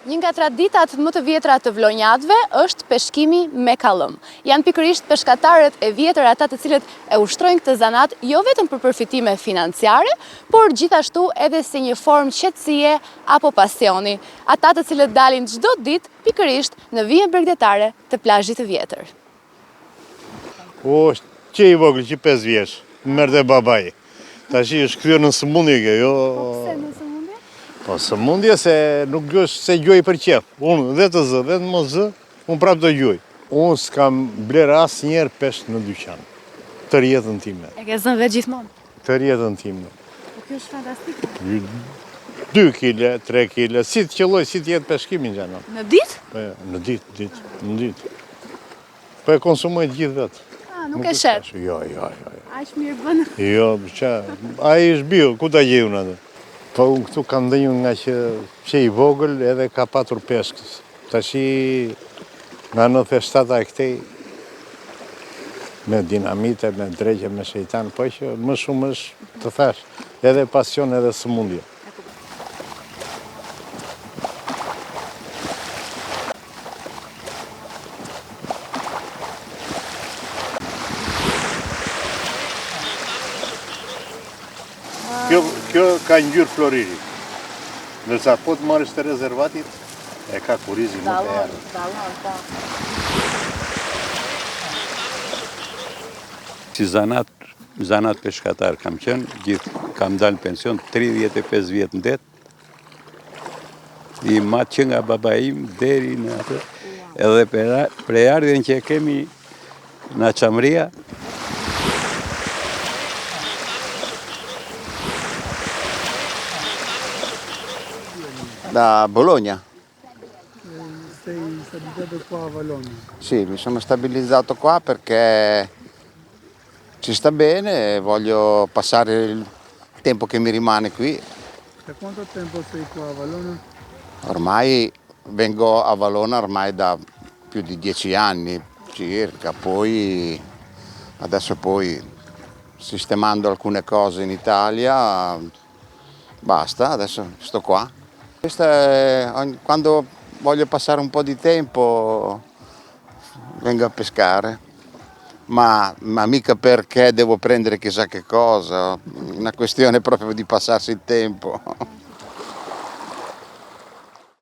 Një nga traditat më të vjetra të vlonjatëve është peshkimi me kallëm. Janë pikërisht peshkatarët e vjetër ata të cilët e ushtrojnë këtë zanat jo vetëm për përfitime financiare, por gjithashtu edhe si një formë qetësie apo pasioni. Ata të cilët dalin çdo ditë pikërisht në vijën bregdetare të plazhit të vjetër. O, që i vogël, që 5 vjeç, merrte babai. Tash është kthyer në sëmundje kjo, jo. Pse në sëmundje? Po sëmundje se nuk është se gjoj për qef. Unë dhe të zë, dhe të mos zë, unë prapë të gjoj. Unë s'kam bler asnjëherë peshk në dyqan. Tër jetën time. E ke zënë vetë gjithmonë? Tër jetën time. Po kjo është fantastike. 2 kile, 3 kile, si të qelloj, si të jetë peshkimin gjana. Në ditë? Po, në ditë. Po e konsumoj gjithë vetë. Nuk e shet? Jo. Aq mirë bën. Jo, qa, ai është bio, ku ta gjej unë atë? Po unë këtu kam ndënjur nga që i vogël edhe ka patur peshkës. Tashi nga 97 a këtej me dinamite, me dregje, me shejtan, po që më shumë është të thash, edhe pasion edhe sëmundje. Kjo ka ngjyrë floriri. Ndërsa po të marrësh të rezervatit, e ka kurizi më të erë. Si zanat peshkatar kam qenë, kam dalë në pension 35 vjetë në det. I matë që nga baba im deri në atë. Edhe prejardhjen që kemi në Qamria. Da Bologna. Sei stabilizzato qua a Valogna? Sì, mi sono stabilizzato qua perché ci sta bene e voglio passare il tempo che mi rimane qui. Da quanto tempo sei qua a Valona? Ormai vengo a Valona ormai da più di 10 anni circa, adesso sistemando alcune cose in Italia, basta, adesso sto qua. Quando voglio passare un po' di tempo vengo a pescare, ma mica perché devo prendere chissà che cosa, una questione proprio di passarsi il tempo.